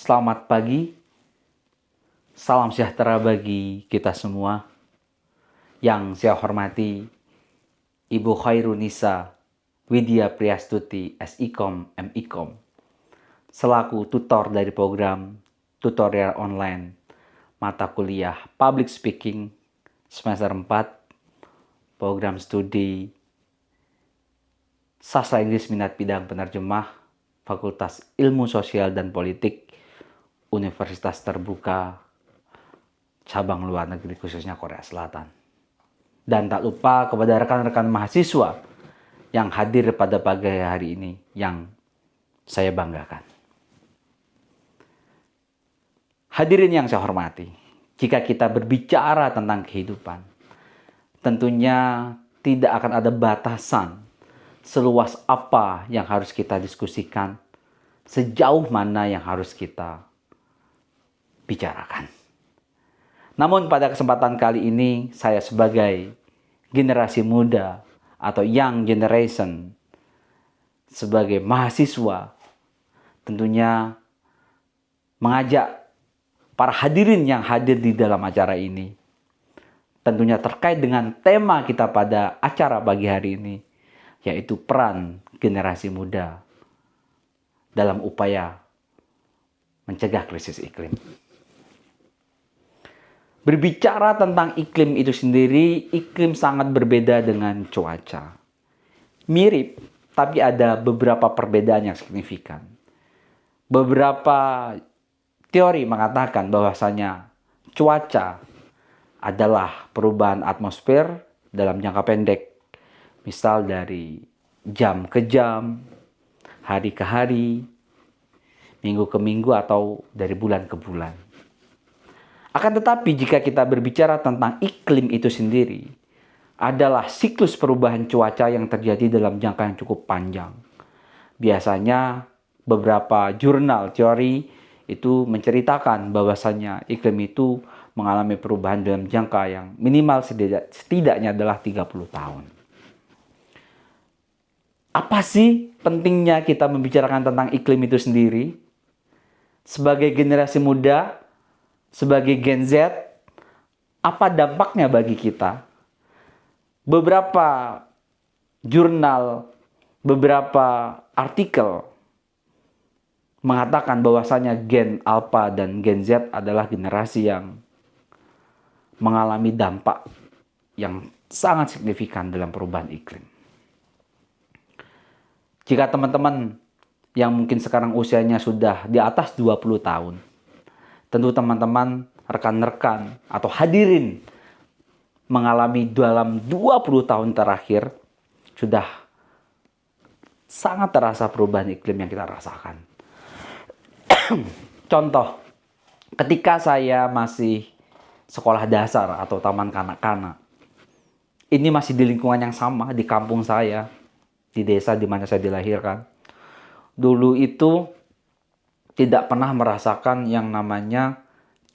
Selamat pagi, salam sejahtera bagi kita semua. Yang saya hormati Ibu Khairunisa Widya Priastuti SIKOM MIKOM selaku tutor dari program tutorial online mata kuliah Public Speaking semester 4 program studi Sastra Inggris Minat Bidang Penerjemah Fakultas Ilmu Sosial dan Politik Universitas Terbuka cabang luar negeri khususnya Korea Selatan. Dan tak lupa kepada rekan-rekan mahasiswa yang hadir pada pagi hari ini yang saya banggakan. Hadirin yang saya hormati, jika kita berbicara tentang kehidupan, tentunya tidak akan ada batasan seluas apa yang harus kita diskusikan, sejauh mana yang harus kita bicarakan. Namun pada kesempatan kali ini saya sebagai generasi muda atau young generation, sebagai mahasiswa, tentunya mengajak para hadirin yang hadir di dalam acara ini, tentunya terkait dengan tema kita pada acara pagi hari ini, yaitu peran generasi muda dalam upaya mencegah krisis iklim. Berbicara tentang iklim itu sendiri, iklim sangat berbeda dengan cuaca. Mirip, tapi ada beberapa perbedaan yang signifikan. Beberapa teori mengatakan bahwasanya cuaca adalah perubahan atmosfer dalam jangka pendek. Misal dari jam ke jam, hari ke hari, minggu ke minggu, atau dari bulan ke bulan. Akan tetapi jika kita berbicara tentang iklim itu sendiri, adalah siklus perubahan cuaca yang terjadi dalam jangka yang cukup panjang. Biasanya beberapa jurnal teori itu menceritakan bahwasanya iklim itu mengalami perubahan dalam jangka yang minimal setidaknya adalah 30 tahun. Apa sih pentingnya kita membicarakan tentang iklim itu sendiri? Sebagai generasi muda, sebagai Gen Z, apa dampaknya bagi kita? Beberapa jurnal, beberapa artikel mengatakan bahwasanya Gen Alpha dan Gen Z adalah generasi yang mengalami dampak yang sangat signifikan dalam perubahan iklim. Jika teman-teman yang mungkin sekarang usianya sudah di atas 20 tahun, tentu teman-teman, rekan-rekan, atau hadirin mengalami dalam 20 tahun terakhir sudah sangat terasa perubahan iklim yang kita rasakan. Contoh, ketika saya masih sekolah dasar atau taman kanak-kanak, ini masih di lingkungan yang sama, di kampung saya, di desa di mana saya dilahirkan. Dulu itu tidak pernah merasakan yang namanya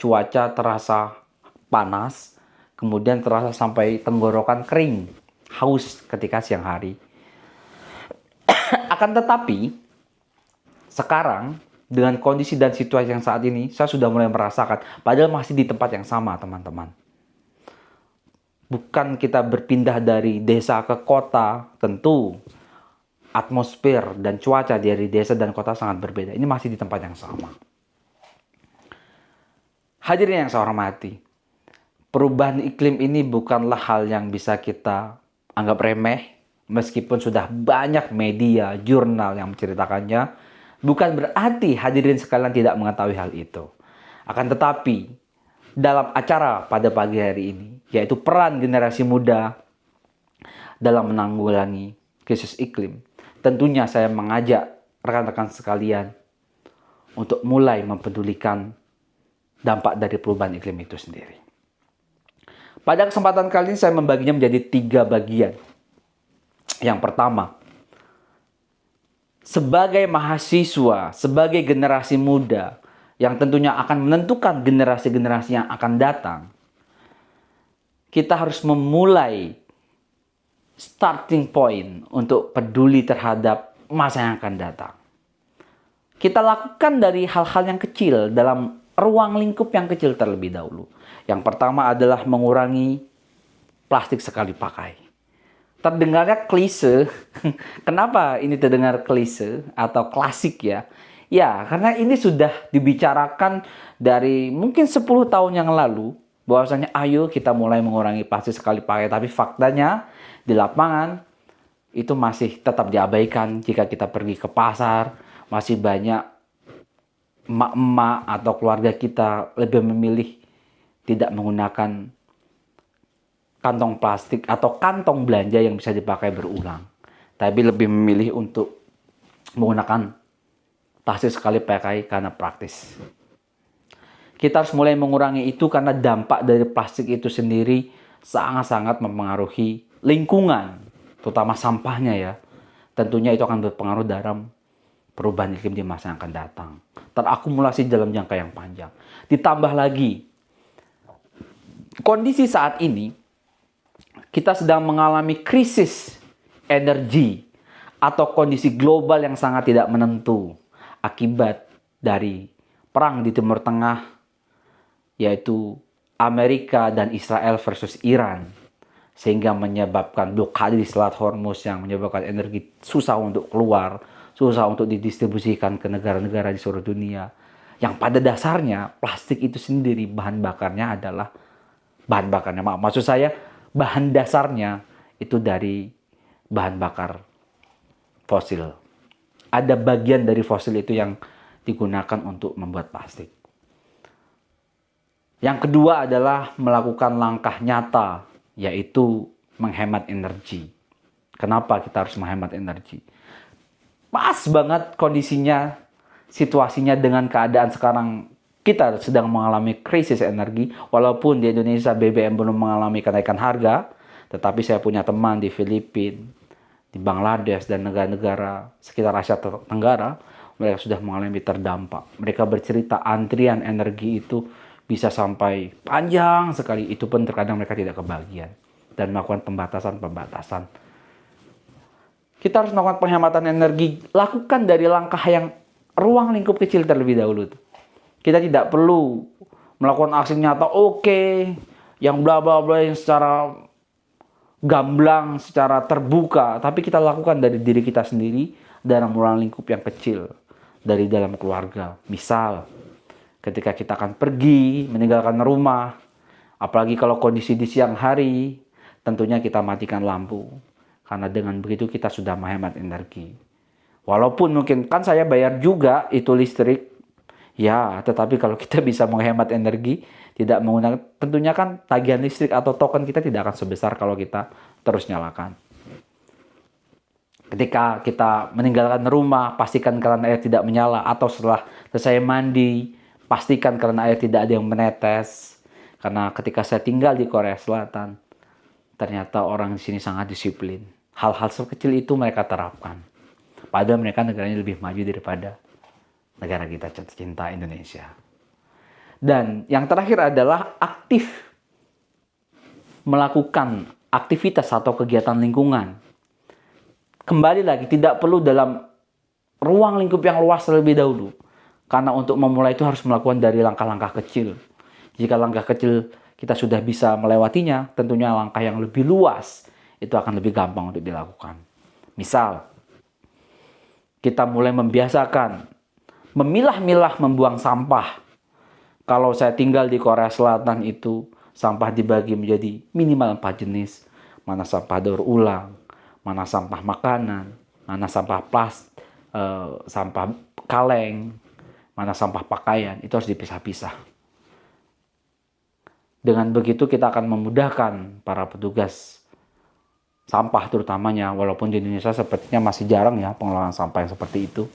cuaca terasa panas, kemudian terasa sampai tenggorokan kering, haus ketika siang hari. Akan tetapi, sekarang dengan kondisi dan situasi yang saat ini, saya sudah mulai merasakan, padahal masih di tempat yang sama, teman-teman. Bukan kita berpindah dari desa ke kota, tentu atmosfer dan cuaca dari desa dan kota sangat berbeda. Ini masih di tempat yang sama. Hadirin yang saya hormati, perubahan iklim ini bukanlah hal yang bisa kita anggap remeh, meskipun sudah banyak media, jurnal yang menceritakannya. Bukan berarti hadirin sekalian tidak mengetahui hal itu. Akan tetapi, dalam acara pada pagi hari ini, yaitu peran generasi muda dalam menanggulangi krisis iklim, tentunya saya mengajak rekan-rekan sekalian untuk mulai mempedulikan dampak dari perubahan iklim itu sendiri. Pada kesempatan kali ini saya membaginya menjadi 3 bagian. Yang pertama, sebagai mahasiswa, sebagai generasi muda yang tentunya akan menentukan generasi-generasi yang akan datang, kita harus memulai starting point untuk peduli terhadap masa yang akan datang. Kita lakukan dari hal-hal yang kecil dalam ruang lingkup yang kecil terlebih dahulu. Yang pertama adalah mengurangi plastik sekali pakai. Terdengarnya klise. Kenapa ini terdengar klise atau klasik ya? Ya, karena ini sudah dibicarakan dari mungkin 10 tahun yang lalu. Bahwasanya ayo kita mulai mengurangi plastik sekali pakai. Tapi faktanya di lapangan itu masih tetap diabaikan jika kita pergi ke pasar. Masih banyak emak-emak atau keluarga kita lebih memilih tidak menggunakan kantong plastik atau kantong belanja yang bisa dipakai berulang. Tapi lebih memilih untuk menggunakan plastik sekali pakai karena praktis. Kita harus mulai mengurangi itu karena dampak dari plastik itu sendiri sangat-sangat mempengaruhi lingkungan, terutama sampahnya ya. Tentunya itu akan berpengaruh dalam perubahan iklim di masa yang akan datang. Terakumulasi dalam jangka yang panjang. Ditambah lagi, kondisi saat ini kita sedang mengalami krisis energi atau kondisi global yang sangat tidak menentu akibat dari perang di Timur Tengah, yaitu Amerika dan Israel versus Iran, sehingga menyebabkan blokade di Selat Hormuz yang menyebabkan energi susah untuk keluar, susah untuk didistribusikan ke negara-negara di seluruh dunia. Yang pada dasarnya plastik itu sendiri bahan bakarnya bahan dasarnya itu dari bahan bakar fosil. Ada bagian dari fosil itu yang digunakan untuk membuat plastik. Yang kedua adalah melakukan langkah nyata, yaitu menghemat energi. Kenapa kita harus menghemat energi? Pas banget kondisinya, situasinya dengan keadaan sekarang. Kita sedang mengalami krisis energi, walaupun di Indonesia BBM belum mengalami kenaikan harga, tetapi saya punya teman di Filipina, di Bangladesh, dan negara-negara sekitar Asia Tenggara, mereka sudah mengalami terdampak. Mereka bercerita antrian energi itu bisa sampai panjang sekali, itu pun terkadang mereka tidak kebagian, dan melakukan pembatasan. Kita harus melakukan penghematan energi, lakukan dari langkah yang ruang lingkup kecil terlebih dahulu. Kita tidak perlu melakukan aksi nyata yang bla bla bla yang secara gamblang, secara terbuka, tapi kita lakukan dari diri kita sendiri dalam ruang lingkup yang kecil, dari dalam keluarga. Misal, ketika kita akan pergi meninggalkan rumah, apalagi kalau kondisi di siang hari, tentunya kita matikan lampu, karena dengan begitu kita sudah menghemat energi. Walaupun mungkin kan saya bayar juga itu listrik, ya, tetapi kalau kita bisa menghemat energi, tidak menggunakan, tentunya kan tagihan listrik atau token kita tidak akan sebesar kalau kita terus nyalakan. Ketika kita meninggalkan rumah, pastikan keran air tidak menyala, atau setelah selesai mandi, pastikan keran air tidak ada yang menetes. Karena ketika saya tinggal di Korea Selatan, ternyata orang di sini sangat disiplin. Hal-hal sekecil itu mereka terapkan. Padahal mereka negaranya lebih maju daripada negara kita tercinta Indonesia. Dan yang terakhir adalah aktif melakukan aktivitas atau kegiatan lingkungan. Kembali lagi, tidak perlu dalam ruang lingkup yang luas terlebih dahulu. Karena untuk memulai itu harus melakukan dari langkah-langkah kecil. Jika langkah kecil kita sudah bisa melewatinya, tentunya langkah yang lebih luas itu akan lebih gampang untuk dilakukan. Misal, kita mulai membiasakan memilah-milah membuang sampah. Kalau saya tinggal di Korea Selatan itu, sampah dibagi menjadi minimal 4 jenis. Mana sampah daur ulang, mana sampah makanan, mana sampah plastik, sampah kaleng, mana sampah pakaian. Itu harus dipisah-pisah. Dengan begitu kita akan memudahkan para petugas sampah terutamanya, walaupun di Indonesia sepertinya masih jarang ya pengelolaan sampah yang seperti itu.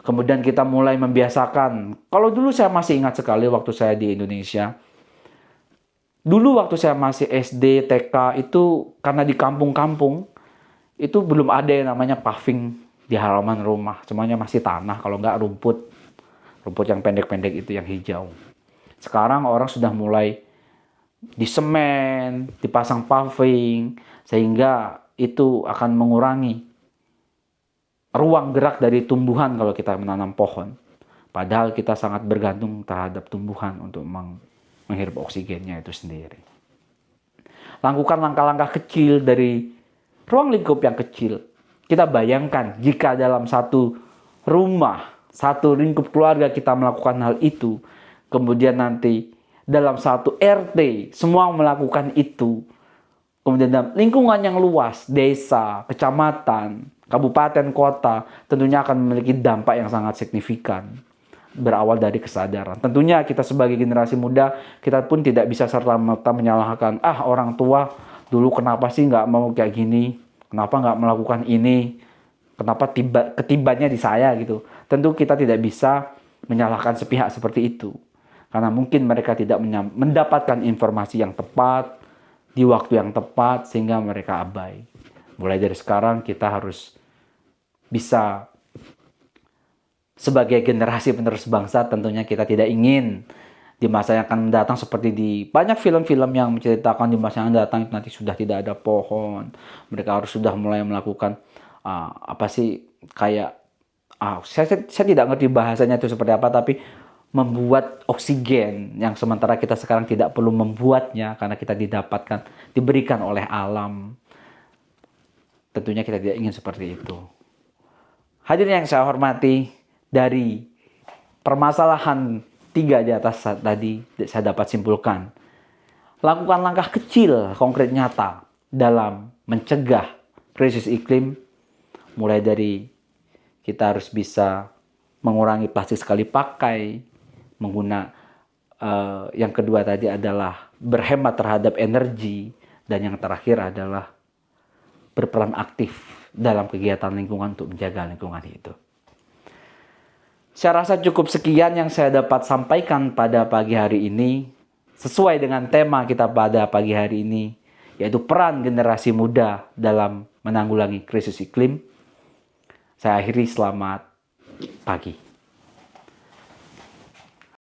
Kemudian kita mulai membiasakan. Kalau dulu saya masih ingat sekali waktu saya di Indonesia. Dulu waktu saya masih SD, TK, itu karena di kampung-kampung, itu belum ada yang namanya paving di halaman rumah. Semuanya masih tanah, kalau nggak rumput. Rumput yang pendek-pendek itu, yang hijau. Sekarang orang sudah mulai disemen, dipasang paving, sehingga itu akan mengurangi ruang gerak dari tumbuhan kalau kita menanam pohon. Padahal kita sangat bergantung terhadap tumbuhan untuk menghirup oksigennya itu sendiri. Lakukan langkah-langkah kecil dari ruang lingkup yang kecil. Kita bayangkan jika dalam satu rumah, satu lingkup keluarga kita melakukan hal itu, kemudian nanti dalam satu RT semua melakukan itu, kemudian dalam lingkungan yang luas, desa, kecamatan, kabupaten, kota, tentunya akan memiliki dampak yang sangat signifikan. Berawal dari kesadaran. Tentunya kita sebagai generasi muda, kita pun tidak bisa serta-merta menyalahkan, orang tua dulu kenapa sih nggak mau kayak gini, kenapa nggak melakukan ini, kenapa ketibannya di saya gitu. Tentu kita tidak bisa menyalahkan sepihak seperti itu. Karena mungkin mereka tidak mendapatkan informasi yang tepat, di waktu yang tepat, sehingga mereka abai. Mulai dari sekarang kita harus bisa sebagai generasi penerus bangsa, tentunya kita tidak ingin di masa yang akan datang seperti di banyak film-film yang menceritakan di masa yang datang nanti sudah tidak ada pohon. Mereka harus sudah mulai melakukan saya tidak ngerti bahasanya itu seperti apa, tapi membuat oksigen yang sementara kita sekarang tidak perlu membuatnya karena kita diberikan oleh alam. Tentunya kita tidak ingin seperti itu. Hadirin yang saya hormati, dari permasalahan 3 di atas tadi saya dapat simpulkan, lakukan langkah kecil konkret nyata dalam mencegah krisis iklim. Mulai dari kita harus bisa mengurangi plastik sekali pakai, yang kedua tadi adalah berhemat terhadap energi, dan yang terakhir adalah berperan aktif dalam kegiatan lingkungan untuk menjaga lingkungan itu. Saya rasa cukup sekian yang saya dapat sampaikan pada pagi hari ini, sesuai dengan tema kita pada pagi hari ini, yaitu peran generasi muda dalam menanggulangi krisis iklim. Saya akhiri, selamat pagi.